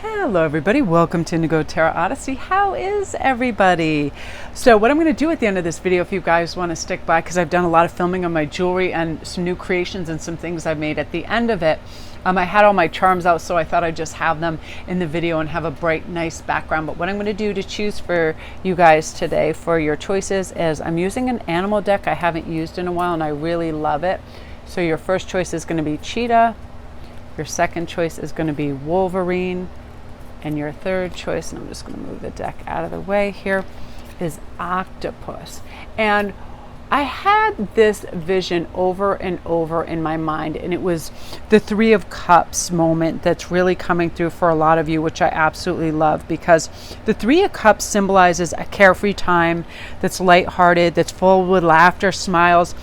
Hello everybody, welcome to Indigo Tarot Odyssey. How is everybody? So what I'm going to do at the end of this video, if you guys want to stick by, because I've done a lot of filming on my jewelry and some new creations and some things I've made at the end of it. I had all my charms out, so I thought I'd just have them in the video and have a bright, nice background. But what I'm going to do to choose for you guys today for your choices is I'm using an animal deck I haven't used in a while and I really love it. So your first choice is going to be Cheetah. Your second choice is going to be Wolverine. And your third choice, and I'm just going to move the deck out of the way here, is Octopus. And I had this vision over and over in my mind, and it was the Three of Cups moment that's really coming through for a lot of you, which I absolutely love, because the Three of Cups symbolizes a carefree time that's lighthearted, that's full with laughter, smiles.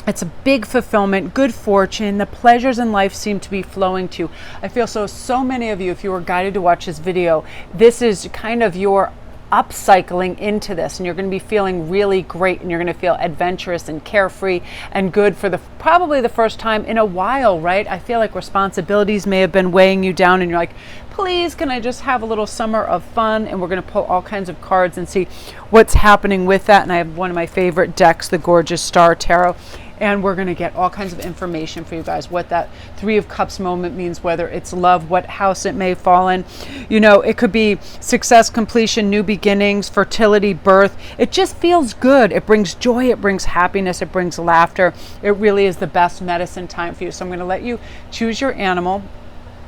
It's a big fulfillment, good fortune. The pleasures in life seem to be flowing to. I feel so many of you, if you were guided to watch this video, this is kind of your upcycling into this, and you're going to be feeling really great, and you're going to feel adventurous and carefree and good for probably the first time in a while, right? I feel like responsibilities may have been weighing you down, and you're like, please, can I just have a little summer of fun? And we're going to pull all kinds of cards and see what's happening with that. And I have one of my favorite decks, the gorgeous Star Tarot. And we're going to get all kinds of information for you guys, what that Three of Cups moment means, whether it's love, what house it may fall in. You know, it could be success, completion, new beginnings, fertility, birth. It just feels good. It brings joy. It brings happiness. It brings laughter. It really is the best medicine time for you. So I'm going to let you choose your animal.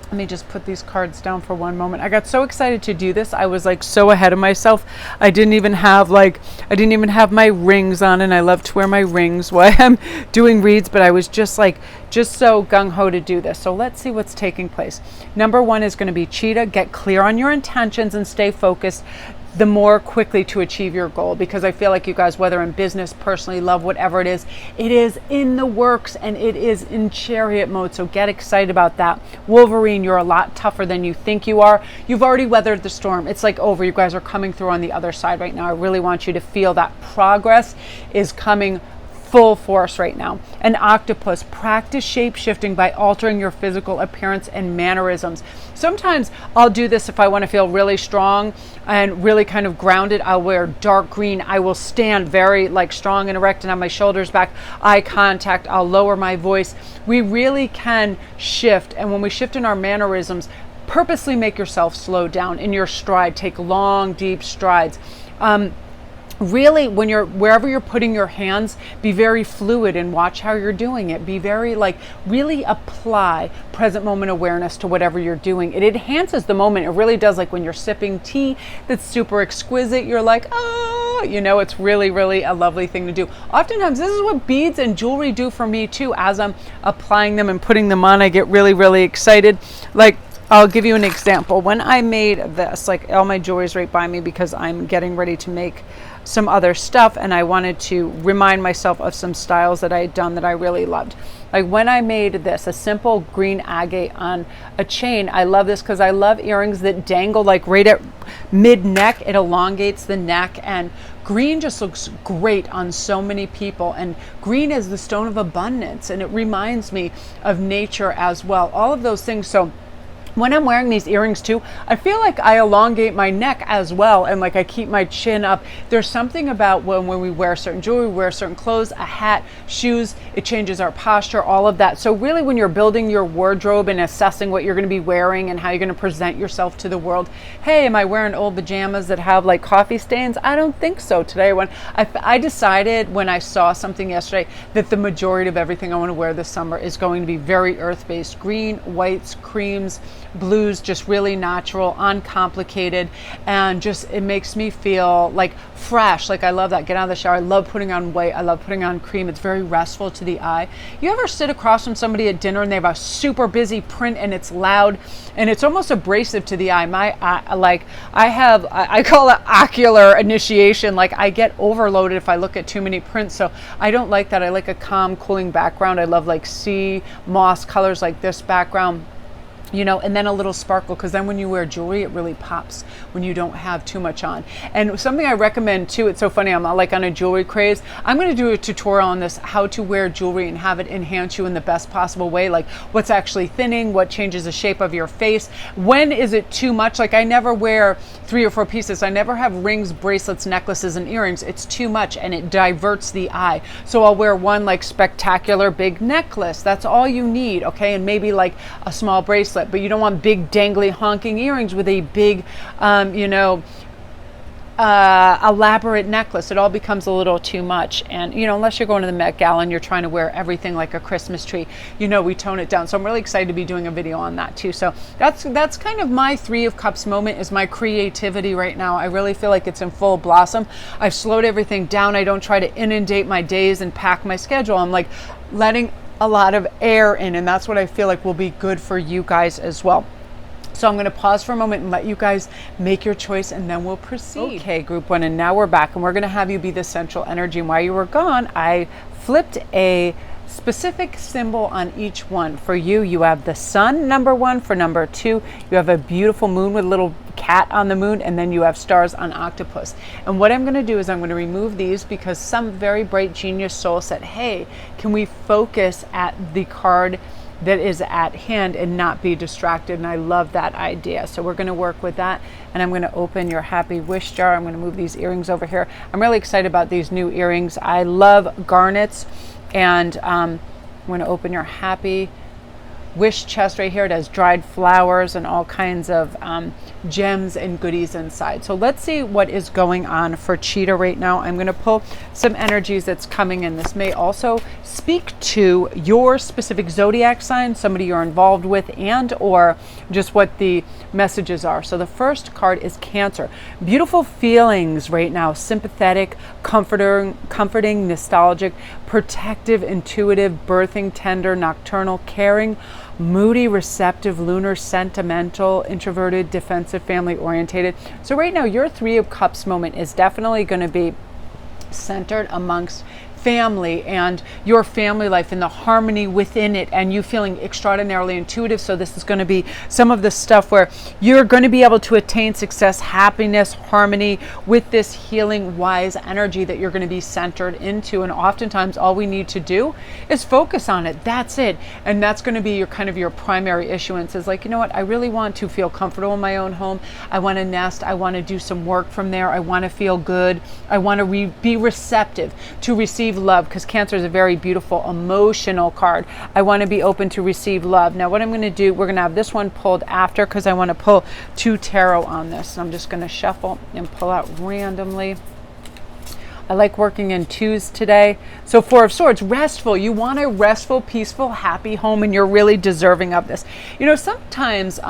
Let me just put these cards down for one moment. I got so excited to do this. I was like so ahead of myself. I didn't even have my rings on, and I love to wear my rings while I'm doing reads, but I was just so gung-ho to do this. So let's see what's taking place. Number one is going to be Cheetah. Get clear on your intentions and stay focused the more quickly to achieve your goal, because I feel like you guys, whether in business, personally, love, whatever it is in the works and it is in chariot mode. So get excited about that. Wolverine, you're a lot tougher than you think you are. You've already weathered the storm. It's like over. You guys are coming through on the other side right now. I really want you to feel that progress is coming full force right now. An Octopus, practice shape shifting by altering your physical appearance and mannerisms. Sometimes I'll do this if I want to feel really strong and really kind of grounded. I'll wear dark green. I will stand very strong and erect and have my shoulders back, eye contact. I'll lower my voice. We really can shift, and when we shift in our mannerisms, purposely make yourself slow down in your stride. Take long, deep strides. Really, when wherever you're putting your hands, be very fluid and watch how you're doing it. Be very really apply present moment awareness to whatever you're doing. It enhances the moment. It really does. Like when you're sipping tea that's super exquisite, you're like, oh, it's really, really a lovely thing to do. Oftentimes, this is what beads and jewelry do for me too. As I'm applying them and putting them on, I get really, really excited. I'll give you an example. When I made this, all my jewelry's right by me because I'm getting ready to make some other stuff, and I wanted to remind myself of some styles that I had done that I really loved. Like when I made this, a simple green agate on a chain. I love this because I love earrings that dangle right at mid-neck. It elongates the neck, and green just looks great on so many people. And green is the stone of abundance, and it reminds me of nature as well. All of those things. So when I'm wearing these earrings too, I feel like I elongate my neck as well, and I keep my chin up. There's something about when we wear certain jewelry, we wear certain clothes, a hat, shoes, it changes our posture, all of that. So really when you're building your wardrobe and assessing what you're going to be wearing and how you're going to present yourself to the world, hey, am I wearing old pajamas that have coffee stains? I don't think so today. When I decided when I saw something yesterday that the majority of everything I want to wear this summer is going to be very earth-based. Green, whites, creams, blues, just really natural, uncomplicated, and just it makes me feel fresh. I love that. Get out of the shower. I love putting on white. I love putting on cream. It's very restful to the eye. You ever sit across from somebody at dinner and they have a super busy print and it's loud and it's almost abrasive to the eye? My eye, I call it ocular initiation. I get overloaded if I look at too many prints, so I don't like that. I like a calm, cooling background. I love sea moss colors like this background. you know, and then a little sparkle, because then when you wear jewelry, it really pops when you don't have too much on. And something I recommend too, it's so funny, I'm not like on a jewelry craze. I'm going to do a tutorial on this, how to wear jewelry and have it enhance you in the best possible way, like what's actually thinning, what changes the shape of your face, when is it too much. Like I never wear 3 or 4 pieces. I never have rings, bracelets, necklaces, and earrings. It's too much and it diverts the eye. So I'll wear one like spectacular big necklace. That's all you need, okay? And maybe like a small bracelet. But you don't want big dangly honking earrings with a big, you know, elaborate necklace. It all becomes a little too much. And, you know, unless you're going to the Met Gala and you're trying to wear everything like a Christmas tree, you know, we tone it down. So I'm really excited to be doing a video on that too. So that's kind of my 3 of Cups moment, is my creativity right now. I really feel like it's in full blossom. I've slowed everything down. I don't try to inundate my days and pack my schedule. I'm like letting a lot of air in, and that's what I feel like will be good for you guys as well. So I'm going to pause for a moment and let you guys make your choice, and then we'll proceed. Okay, group 1, and now we're back, and we're going to have you be the central energy. And while you were gone, I flipped a specific symbol on each one. For you, you have the sun, number 1. For number 2, you have a beautiful moon with a little cat on the moon, and then you have stars on Octopus. And what I'm going to do is I'm going to remove these, because some very bright genius soul said, hey, can we focus at the card that is at hand and not be distracted? And I love that idea. So we're going to work with that, and I'm going to open your happy wish jar. I'm going to move these earrings over here. I'm really excited about these new earrings. I love garnets, and I'm going to open your happy wish chest right here. It has dried flowers and all kinds of gems and goodies inside. So let's see what is going on for Cheetah right now. I'm going to pull some energies that's coming in. This may also speak to your specific zodiac sign, somebody you're involved with, and or just what the messages are. So the first card is Cancer. Beautiful feelings right now. Sympathetic, comforting, nostalgic, protective, intuitive, birthing, tender, nocturnal, caring, moody, receptive, lunar, sentimental, introverted, defensive, family orientated. So right now your 3 of Cups moment is definitely going to be centered amongst family and your family life and the harmony within it, and you feeling extraordinarily intuitive. So this is going to be some of the stuff where you're going to be able to attain success, happiness, harmony with this healing, wise energy that you're going to be centered into. And oftentimes all we need to do is focus on it. That's it. And that's going to be your kind of your primary issuance, is like, you know what, I really want to feel comfortable in my own home. I want to nest. I want to do some work from there. I want to feel good. I want to be receptive to receive love, because Cancer is a very beautiful emotional card. I want to be open to receive love. Now what I'm going to do, we're going to have this one pulled after, because I want to pull 2 tarot on this. I'm just going to shuffle and pull out randomly. I like working in 2s today. So 4 of Swords, restful. You want a restful, peaceful, happy home, and you're really deserving of this. You know, sometimes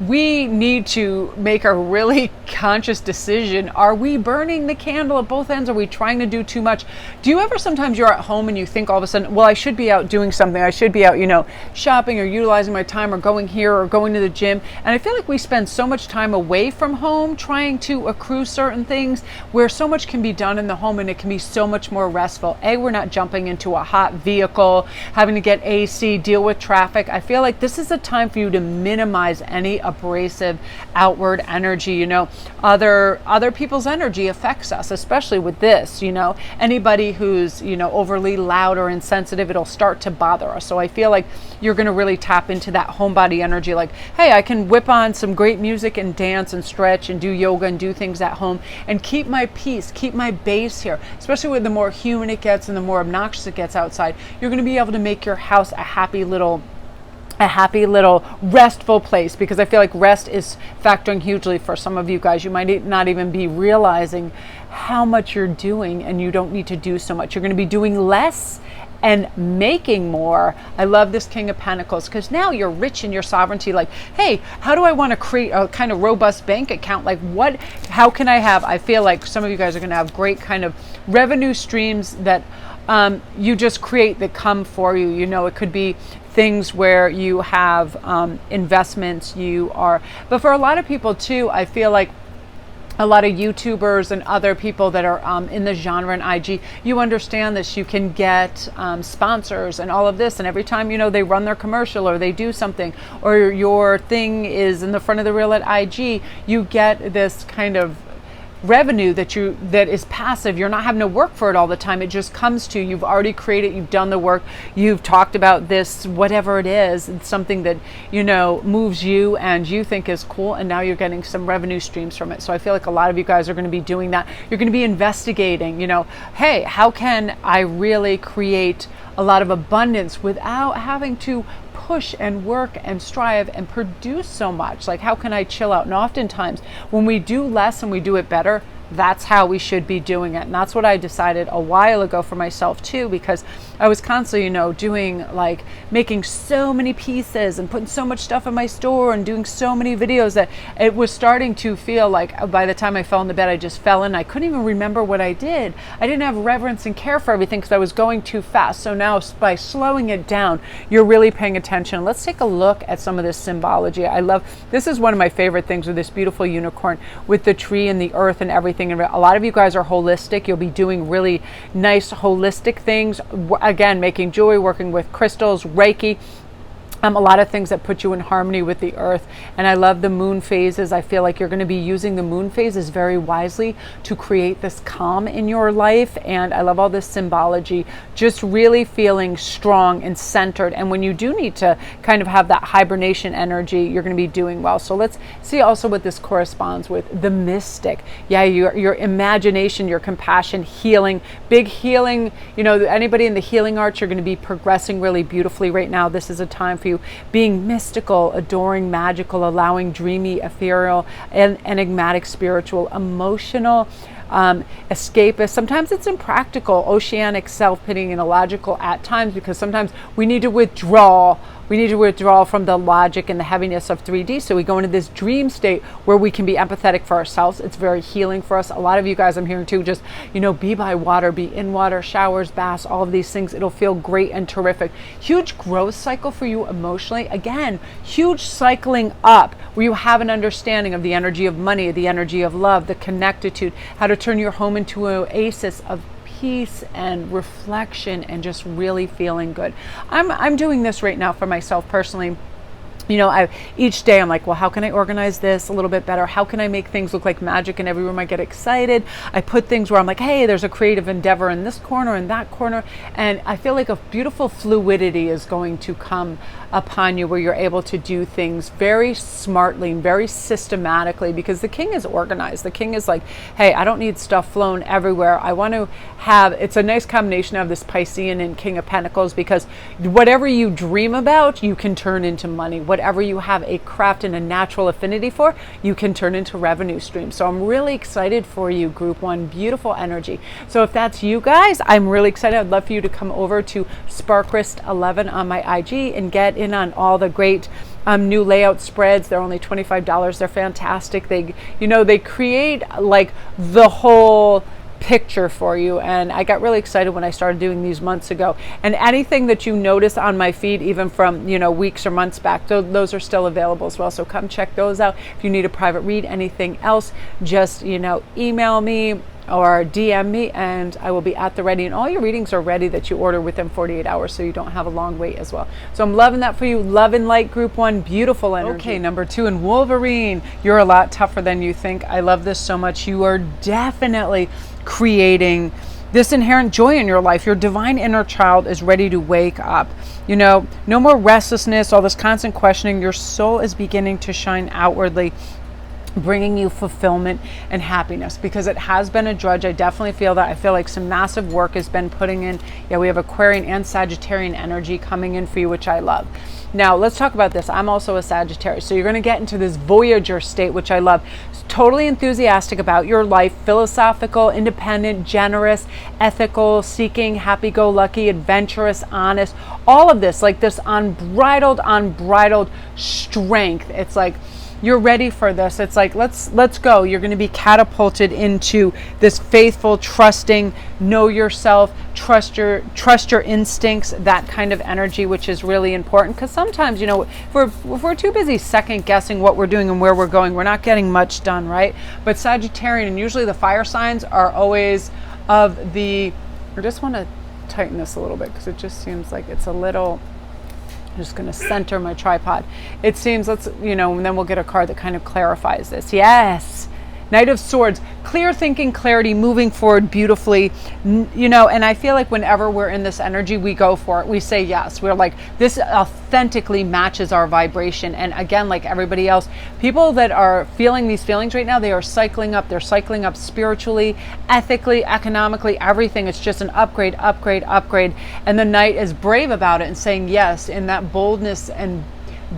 we need to make a really conscious decision. Are we burning the candle at both ends? Are we trying to do too much? Do you ever, sometimes you're at home and you think all of a sudden, well, I should be out doing something. I should be out, you know, shopping or utilizing my time or going here or going to the gym. And I feel like we spend so much time away from home trying to accrue certain things, where so much can be done in the home and it can be so much more restful. We're not jumping into a hot vehicle, having to get AC, deal with traffic. I feel like this is a time for you to minimize any abrasive outward energy. You know, other people's energy affects us, especially with this. You know, anybody who's, you know, overly loud or insensitive, it'll start to bother us. So I feel like you're going to really tap into that homebody energy, like, hey, I can whip on some great music and dance and stretch and do yoga and do things at home and keep my peace, keep my base here. Especially with the more humid it gets and the more obnoxious it gets outside, you're going to be able to make your house a happy little restful place, because I feel like rest is factoring hugely for some of you guys. You might not even be realizing how much you're doing, and you don't need to do so much. You're going to be doing less and making more. I love this King of Pentacles, because now you're rich in your sovereignty. Like, hey, how do I want to create a kind of robust bank account? Like, how can I have, I feel like some of you guys are going to have great kind of revenue streams that you just create that come for you. You know, it could be things where you have investments, but for a lot of people too, I feel like a lot of YouTubers and other people that are in the genre and IG, you understand this. You can get sponsors and all of this, and every time, you know, they run their commercial or they do something, or your thing is in the front of the reel at IG, you get this kind of revenue that is passive. You're not having to work for it all the time. It just comes to you. You've already created, you've done the work, you've talked about this, whatever it is. It's something that, you know, moves you and you think is cool, and now you're getting some revenue streams from it. So I feel like a lot of you guys are going to be doing that. You're going to be investigating, you know, hey, how can I really create a lot of abundance without having to push and work and strive and produce so much? Like, how can I chill out? And oftentimes when we do less and we do it better, that's how we should be doing it. And that's what I decided a while ago for myself too, because I was constantly, you know, doing, like, making so many pieces and putting so much stuff in my store and doing so many videos that it was starting to feel like by the time I fell into bed, I just fell in. I couldn't even remember what I did. I didn't have reverence and care for everything because I was going too fast. So now by slowing it down, you're really paying attention. Let's take a look at some of this symbology. I love, this is one of my favorite things with this beautiful unicorn with the tree and the earth and everything. And a lot of you guys are holistic. You'll be doing really nice holistic things. Again, making jewelry, working with crystals, Reiki. A lot of things that put you in harmony with the earth. And I love the moon phases. I feel like you're going to be using the moon phases very wisely to create this calm in your life. And I love all this symbology, just really feeling strong and centered. And when you do need to kind of have that hibernation energy, you're going to be doing well. So let's see also what this corresponds with. The mystic. Yeah, your imagination, your compassion, healing, big healing. You know, anybody in the healing arts, you're going to be progressing really beautifully right now. This is a time for you being mystical, adoring, magical, allowing dreamy, ethereal, and enigmatic, spiritual, emotional, escapist. Sometimes it's impractical, oceanic, self-pitying, and illogical at times, because sometimes we need to withdraw. We need to withdraw from the logic and the heaviness of 3D. So we go into this dream state where we can be empathetic for ourselves. It's very healing for us. A lot of you guys I'm hearing too, just, you know, be by water, be in water, showers, baths, all of these things. It'll feel great and terrific. Huge growth cycle for you emotionally. Again, huge cycling up where you have an understanding of the energy of money, the energy of love, the connectitude, how to turn your home into an oasis of peace and reflection and just really feeling good. I'm doing this right now for myself personally. You know, each day I'm like, well, how can I organize this a little bit better? How can I make things look like magic in every room? I get excited. I put things where I'm like, hey, there's a creative endeavor in this corner and that corner. And I feel like a beautiful fluidity is going to come upon you where you're able to do things very smartly and very systematically, because the king is organized. The king is like, hey, I don't need stuff flown everywhere. I want to have, it's a nice combination of this Piscean and King of Pentacles, because whatever you dream about, you can turn into money. Whatever you have a craft and a natural affinity for, you can turn into revenue streams. So I'm really excited for you, Group 1. Beautiful energy. So if that's you guys, I'm really excited. I'd love for you to come over to Sparkrist11 on my IG and get in on all the great new layout spreads. They're only $25. They're fantastic. They, you know, they create like the whole picture for you, and I got really excited when I started doing these months ago. And anything that you notice on my feed, even from, you know, weeks or months back, those are still available as well. So come check those out. If you need a private read, anything else, just, you know, email me or DM me and I will be at the ready. And all your readings are ready that you order within 48 hours, so you don't have a long wait as well. So I'm loving that for you. Love and light, Group 1. Beautiful energy. Okay, number 2 in Wolverine. You're a lot tougher than you think. I love this so much. You are definitely creating this inherent joy in your life. Your divine inner child is ready to wake up. You know, no more restlessness, all this constant questioning. Your soul is beginning to shine outwardly, bringing you fulfillment and happiness, because it has been a drudge. I definitely feel that. I feel like some massive work has been putting in. Yeah, we have Aquarian and Sagittarian energy coming in for you, which I love. Now let's talk about this. I'm also a Sagittarius, so you're going to get into this Voyager state, which I love. Totally enthusiastic about your life, philosophical, independent, generous, ethical, seeking, happy-go-lucky, adventurous, honest, all of this, like this unbridled strength. It's like you're ready for this. It's like, let's go. You're going to be catapulted into this faithful, trusting, know yourself, trust your instincts, that kind of energy, which is really important. Because sometimes, you know, if we're too busy second guessing what we're doing and where we're going, we're not getting much done, right? But Sagittarian, and usually the fire signs are always of the, I just want to tighten this a little bit because it just seems like it's a little, I'm just going to center my tripod. It seems, you know, and then we'll get a card that kind of clarifies this. Yes. Knight of Swords, clear thinking, clarity, moving forward beautifully, you know, and I feel like whenever we're in this energy, we go for it. We say yes. We're like, this authentically matches our vibration. And again, like everybody else, people that are feeling these feelings right now, they are cycling up. They're cycling up spiritually, ethically, economically, everything. It's just an upgrade, upgrade, upgrade. And the Knight is brave about it and saying yes, in that boldness and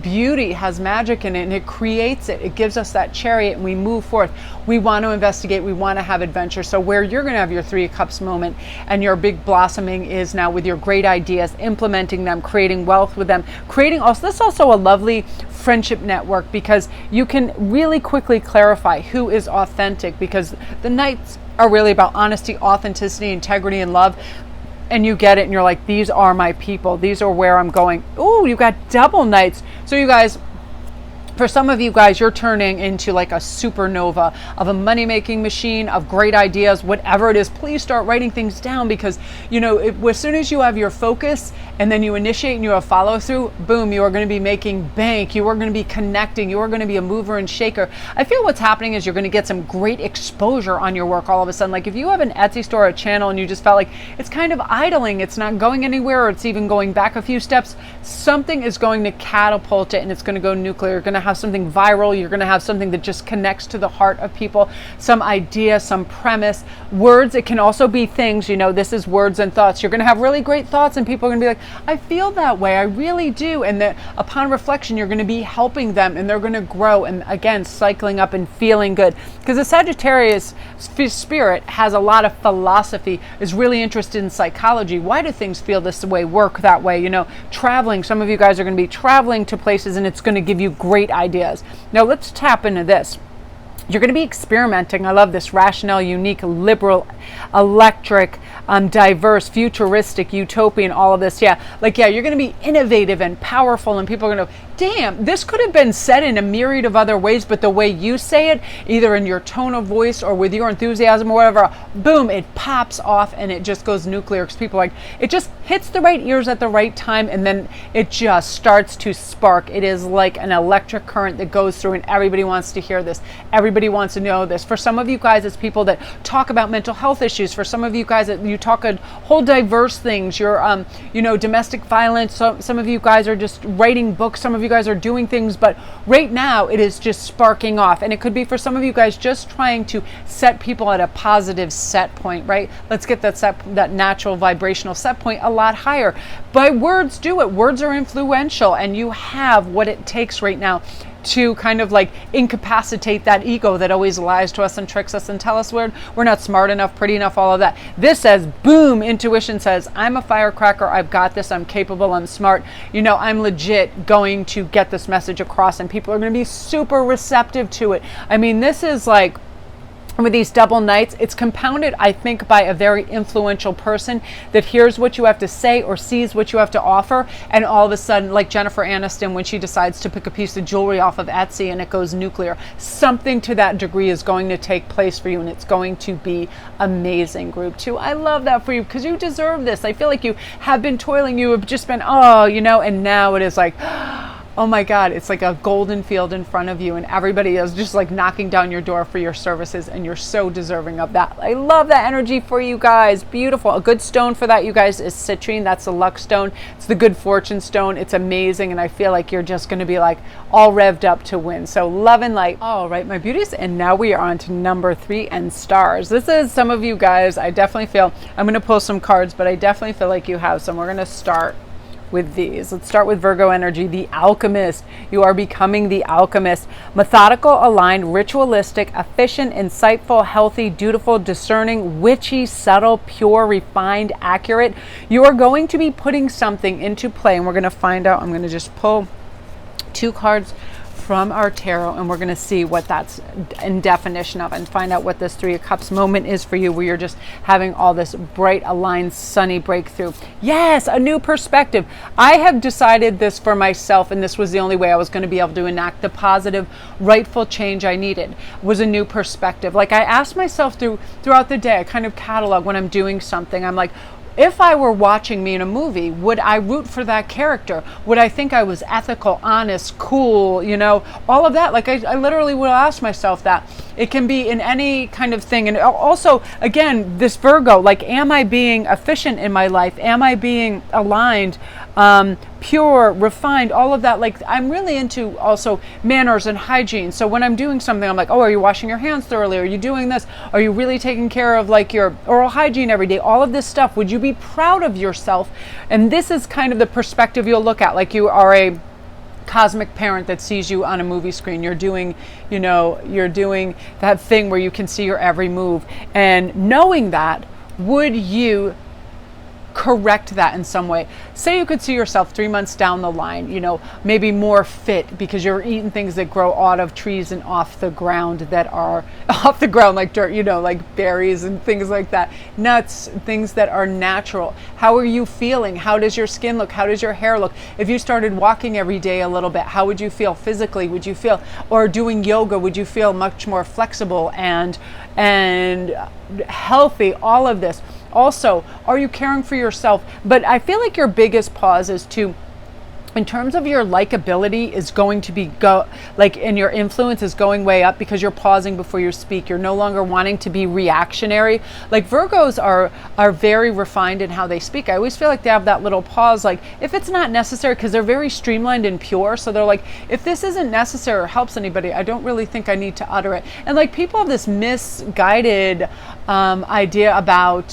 beauty has magic in it, and it creates it. It gives us that chariot, and we move forth. We want to investigate. We want to have adventure. So where you're going to have your Three of Cups moment and your big blossoming is now with your great ideas, implementing them, creating wealth with them, creating also, this is also a lovely friendship network, because you can really quickly clarify who is authentic, because the Knights are really about honesty, authenticity, integrity, and love. And you get it, and you're like, these are my people. These are where I'm going. Ooh, you got double Knights. So you guys, for some of you guys, you're turning into like a supernova of a money-making machine, of great ideas, whatever it is. Please start writing things down, because, you know, as soon as you have your focus and then you initiate and you have follow through, boom, you are going to be making bank. You are going to be connecting. You are going to be a mover and shaker. I feel what's happening is you're going to get some great exposure on your work all of a sudden. Like if you have an Etsy store or a channel and you just felt like it's kind of idling, it's not going anywhere, or it's even going back a few steps, something is going to catapult it, and it's going to go nuclear. You're going to have something viral. You're going to have something that just connects to the heart of people, some idea, some premise, words. It can also be things, you know, this is words and thoughts. You're going to have really great thoughts, and people are going to be like, I feel that way. I really do. And that upon reflection, you're going to be helping them, and they're going to grow. And again, cycling up and feeling good, because the Sagittarius spirit has a lot of philosophy, is really interested in psychology. Why do things feel this way, work that way? You know, traveling. Some of you guys are going to be traveling to places, and it's going to give you great ideas. Now let's tap into this. You're going to be experimenting. I love this. Rationale, unique, liberal, electric, diverse, futuristic, utopian, all of this. Yeah, like, yeah, you're going to be innovative and powerful, and people are going to go, damn, this could have been said in a myriad of other ways, but the way you say it, either in your tone of voice or with your enthusiasm or whatever, boom, it pops off and it just goes nuclear, because people are like, it just hits the right ears at the right time, and then it just starts to spark. It is like an electric current that goes through, and everybody wants to hear this. Everybody wants to know this. For some of you guys, it's people that talk about mental health issues. For some of you guys, you talk a whole diverse things. You're, you know, domestic violence. So some of you guys are just writing books. Some of you guys are doing things, but right now it is just sparking off. And it could be for some of you guys just trying to set people at a positive set point, right? Let's get that natural vibrational set point a lot higher. By words do it. Words are influential, and you have what it takes right now to kind of like incapacitate that ego that always lies to us and tricks us and tell us we're not smart enough, pretty enough, all of that. This says, boom, intuition says, I'm a firecracker, I've got this, I'm capable, I'm smart, you know, I'm legit going to get this message across, and people are going to be super receptive to it. I mean, this is like, with these double Knights, it's compounded, I think, by a very influential person that hears what you have to say or sees what you have to offer, and all of a sudden, like Jennifer Aniston, when she decides to pick a piece of jewelry off of Etsy and it goes nuclear, something to that degree is going to take place for you, and it's going to be amazing. Group 2, I love that for you, because you deserve this. I feel like you have been toiling, you have just been, oh, you know, and now it is like, oh my God, it's like a golden field in front of you, and everybody is just like knocking down your door for your services, and you're so deserving of that. I love that energy for you guys. Beautiful. A good stone for that, you guys, is citrine. That's the luck stone. It's the good fortune stone. It's amazing, and I feel like you're just going to be like all revved up to win. So love and light. All right, my beauties, and now we are on to number 3 and stars. This is some of you guys, I definitely feel, I'm going to pull some cards, but I definitely feel like you have some. We're going to start with these. Let's start with Virgo energy, the alchemist. You are becoming the alchemist. Methodical, aligned, ritualistic, efficient, insightful, healthy, dutiful, discerning, witchy, subtle, pure, refined, accurate. You are going to be putting something into play, and we're going to find out. I'm going to just pull 2 cards from our tarot, and we're going to see what that's in definition of, and find out what this Three of Cups moment is for you, where you're just having all this bright, aligned, sunny breakthrough. Yes, a new perspective. I have decided this for myself, and this was the only way I was going to be able to enact the positive, rightful change I needed, was a new perspective. Like, I asked myself throughout the day, I kind of catalog when I'm doing something. I'm like, if I were watching me in a movie, would I root for that character? Would I think I was ethical, honest, cool, you know, all of that? Like, I literally will ask myself that. It can be in any kind of thing. And also, again, this Virgo, like, am I being efficient in my life? Am I being aligned, pure, refined, all of that? Like, I'm really into also manners and hygiene. So when I'm doing something, I'm like, oh, are you washing your hands thoroughly? Are you doing this? Are you really taking care of like your oral hygiene every day? All of this stuff. Would you be proud of yourself? And this is kind of the perspective you'll look at. Like, you are a cosmic parent that sees you on a movie screen. You're doing, you know, you're doing that thing where you can see your every move. And knowing that, would you correct that in some way? Say you could see yourself 3 months down the line, you know, maybe more fit because you're eating things that grow out of trees and off the ground, that are off the ground like dirt, you know, like berries and things like that, nuts, things that are natural. How are you feeling? How does your skin look? How does your hair look? If you started walking every day a little bit, how would you feel physically? Would you feel, or doing yoga, would you feel much more flexible and healthy? All of this. Also, are you caring for yourself? But I feel like your biggest pause is to, in terms of your likability, is going to be and your influence is going way up because you're pausing before you speak. You're no longer wanting to be reactionary. Like, Virgos are very refined in how they speak. I always feel like they have that little pause, like, if it's not necessary, because they're very streamlined and pure. So they're like, if this isn't necessary or helps anybody, I don't really think I need to utter it. And like, people have this misguided idea about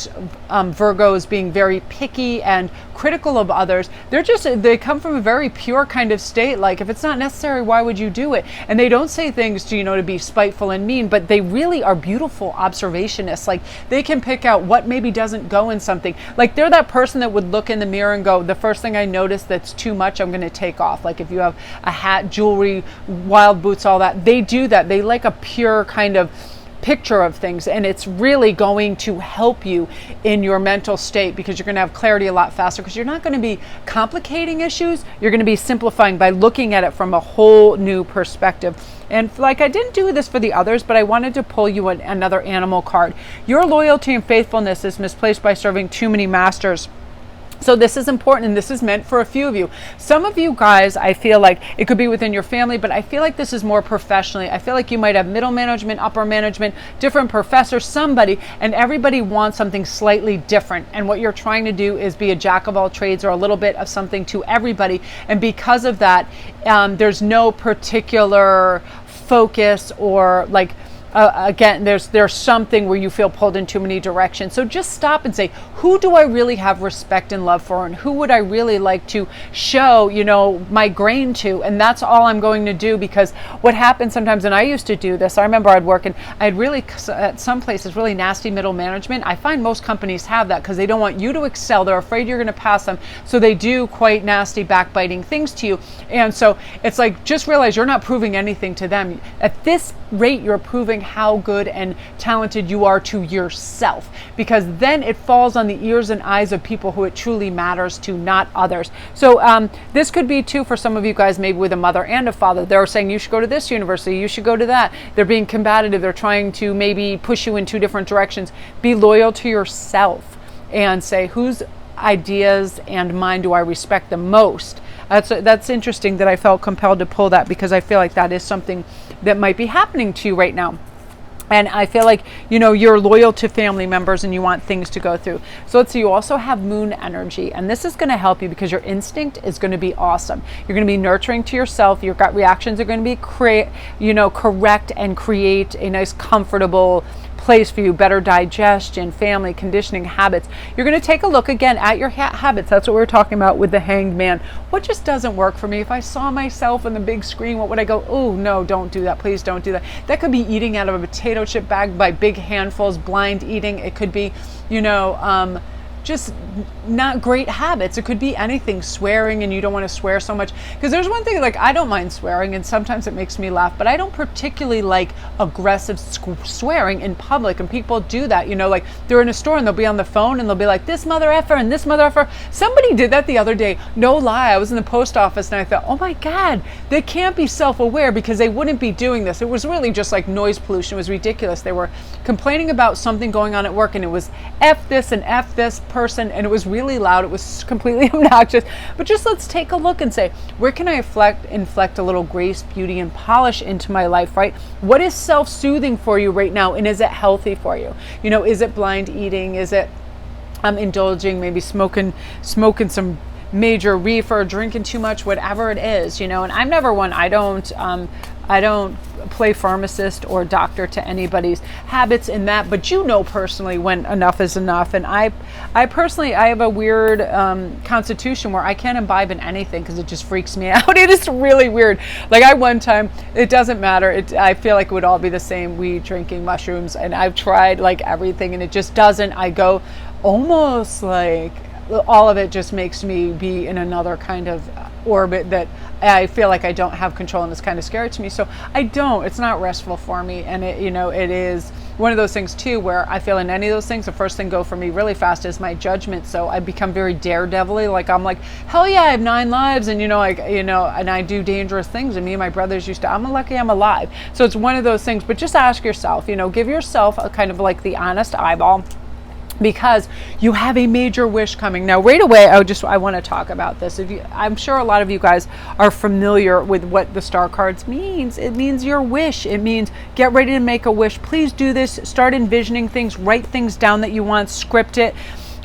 Virgos being very picky and critical of others. They come from a very pure kind of state. Like, if it's not necessary, why would you do it? And they don't say things to, you know, to be spiteful and mean, but they really are beautiful observationists. Like, they can pick out what maybe doesn't go in something. Like, they're that person that would look in the mirror and go, the first thing I notice that's too much, I'm going to take off. Like, if you have a hat, jewelry, wild boots, all that, they do that. They like a pure kind of picture of things, and it's really going to help you in your mental state, because you're going to have clarity a lot faster, because you're not going to be complicating issues. You're going to be simplifying by looking at it from a whole new perspective. And like, I didn't do this for the others, but I wanted to pull you another animal card. Your loyalty and faithfulness is misplaced by serving too many masters. So this is important, and this is meant for a few of you. Some of you guys, I feel like it could be within your family, but I feel like this is more professionally. I feel like you might have middle management, upper management, different professors, somebody, and everybody wants something slightly different. And what you're trying to do is be a jack of all trades, or a little bit of something to everybody. And because of that, there's no particular focus, or like, again, there's something where you feel pulled in too many directions. So just stop and say, who do I really have respect and love for, and who would I really like to show, you know, my grain to? And that's all I'm going to do. Because what happens sometimes, and I used to do this, I remember I'd work, and I'd really, at some places, really nasty middle management. I find most companies have that because they don't want you to excel. They're afraid you're going to pass them. So they do quite nasty, backbiting things to you. And so it's like, just realize you're not proving anything to them. At this rate, you're proving how good and talented you are to yourself, because then it falls on the ears and eyes of people who it truly matters to, not others. So this could be too for some of you guys, maybe with a mother and a father. They're saying you should go to this university, you should go to that. They're being combative. They're trying to maybe push you in two different directions. Be loyal to yourself and say, whose ideas and mine do I respect the most? That's interesting that I felt compelled to pull that, because I feel like that is something that might be happening to you right now. And I feel like, you know, you're loyal to family members and you want things to go through. So let's see, you also have moon energy. And this is going to help you because your instinct is going to be awesome. You're going to be nurturing to yourself. Your gut reactions are going to be correct, and create a nice, comfortable place for you, better digestion, family, conditioning, habits. You're going to take a look again at your habits. That's what we were talking about with the Hanged Man. What just doesn't work for me? If I saw myself on the big screen, what would I go, oh no, don't do that, please don't do that. That could be eating out of a potato chip bag by big handfuls, blind eating. It could be, just not great habits. It could be anything, swearing, and you don't want to swear so much. Because there's one thing, like, I don't mind swearing, and sometimes it makes me laugh, but I don't particularly like aggressive swearing in public. And people do that, you know, like they're in a store and they'll be on the phone and they'll be like, this mother effer and this mother effer. Somebody did that the other day. No lie. I was in the post office and I thought, oh my God, they can't be self-aware because they wouldn't be doing this. It was really just like noise pollution. It was ridiculous. They were complaining about something going on at work, and it was F this and F this person, and it was really loud. It was completely obnoxious. But just let's take a look and say, where can I inflect a little grace, beauty, and polish into my life, right? What is self-soothing for you right now, and is it healthy for you? You know, is it blind eating? Is it indulging, maybe smoking some major reefer, drinking too much, whatever it is, you know? And I'm never one. I don't play pharmacist or doctor to anybody's habits in that, but you know personally when enough is enough. And I personally, I have a weird constitution where I can't imbibe in anything because it just freaks me out. It is really weird. Like one time, it doesn't matter. I feel like it would all be the same, weed, drinking, mushrooms, and I've tried like everything and it just doesn't. I go almost like all of it just makes me be in another kind of orbit that I feel like I don't have control, and it's kind of scary to me. So it's not restful for me. And it, you know, it is one of those things too, where I feel in any of those things, the first thing go for me really fast is my judgment. So I become very daredevilly. Like I'm like, hell yeah, I have 9 lives. And and I do dangerous things. And me and my brothers I'm lucky I'm alive. So it's one of those things, but just ask yourself, give yourself a kind of like the honest eyeball, because you have a major wish coming. Now, right away, I want to talk about this. I'm sure a lot of you guys are familiar with what the star cards means. It means your wish. It means get ready to make a wish. Please do this. Start envisioning things. Write things down that you want. Script it.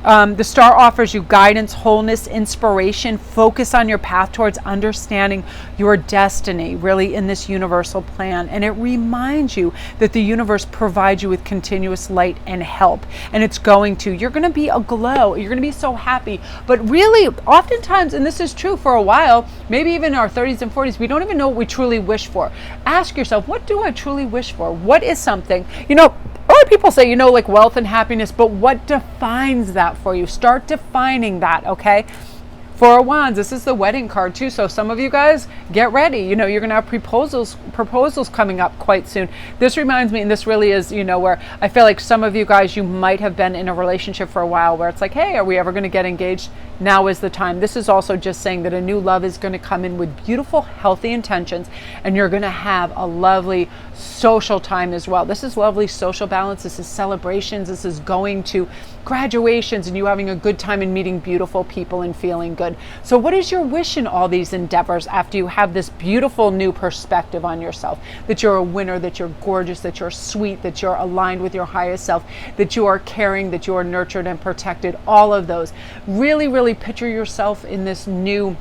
The star offers you guidance, wholeness, inspiration. Focus on your path towards understanding your destiny, really, in this universal plan. And it reminds you that the universe provides you with continuous light and help. And it's going to. You're going to be aglow. You're going to be so happy. But really, oftentimes, and this is true for a while, maybe even in our 30s and 40s, we don't even know what we truly wish for. Ask yourself, what do I truly wish for? What is something? A lot of people say, like wealth and happiness, but what defines that for you? Start defining that, okay? Four of Wands, this is the wedding card too. So some of you guys, get ready. You're going to have proposals coming up quite soon. This reminds me, and this really is, where I feel like some of you guys, you might have been in a relationship for a while where it's like, hey, are we ever going to get engaged? Now is the time. This is also just saying that a new love is going to come in with beautiful, healthy intentions, and you're going to have a lovely social time as well. This is lovely social balance. This is celebrations. This is going to graduations and you having a good time and meeting beautiful people and feeling good. So what is your wish in all these endeavors after you have this beautiful new perspective on yourself? That you're a winner, that you're gorgeous, that you're sweet, that you're aligned with your highest self, that you are caring, that you are nurtured and protected, all of those. Really, really picture yourself in this new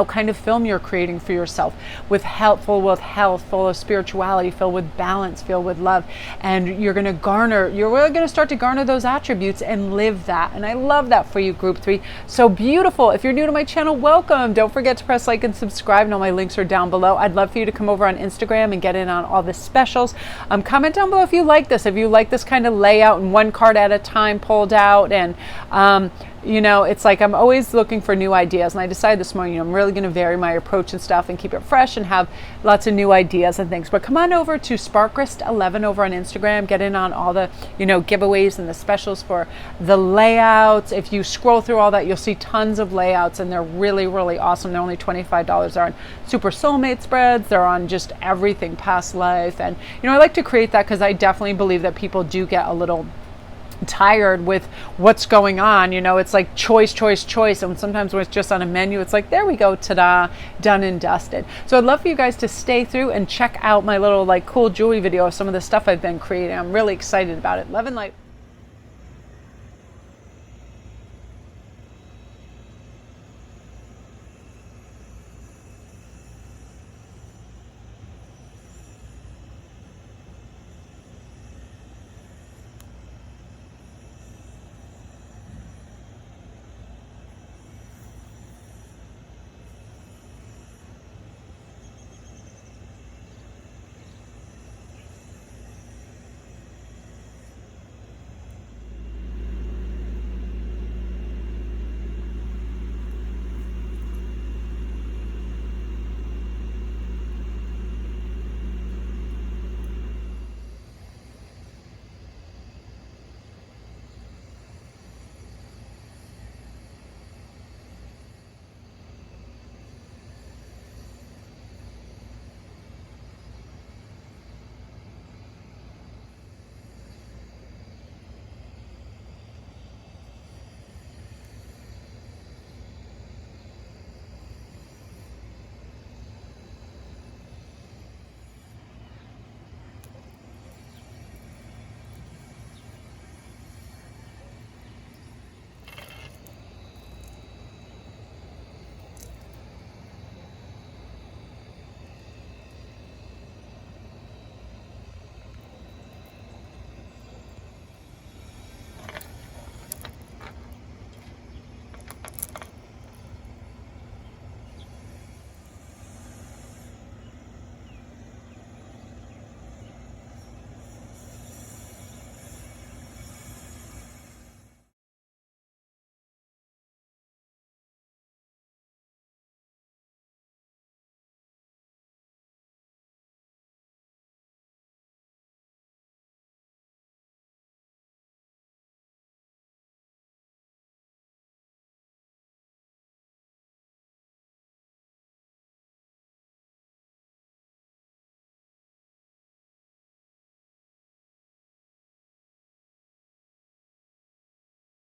kind of film you're creating for yourself, with health, full of spirituality, filled with balance, filled with love. And you're really going to start to garner those attributes and live that. And I love that for you, Group 3. So beautiful. If you're new to my channel, welcome. Don't forget to press like and subscribe. And all my links are down below. I'd love for you to come over on Instagram and get in on all the specials. Comment down below if you like this. If you like this kind of layout and one card at a time pulled out. And it's like I'm always looking for new ideas, and I decided this morning, I'm really going to vary my approach and stuff and keep it fresh and have lots of new ideas and things. But come on over to Sparkrist11 over on Instagram, get in on all the giveaways and the specials for the layouts. If you scroll through all that, you'll see tons of layouts, and they're really, really awesome. They're only $25. They're on super soulmate spreads. They're on just everything, past life. And I like to create that because I definitely believe that people do get a little tired with what's going on. It's like choice, and sometimes when it's just on a menu, it's like, there we go, ta-da, done and dusted. So I'd love for you guys to stay through and check out my little cool jewelry video of some of the stuff I've been creating. I'm really excited about it. Love and light.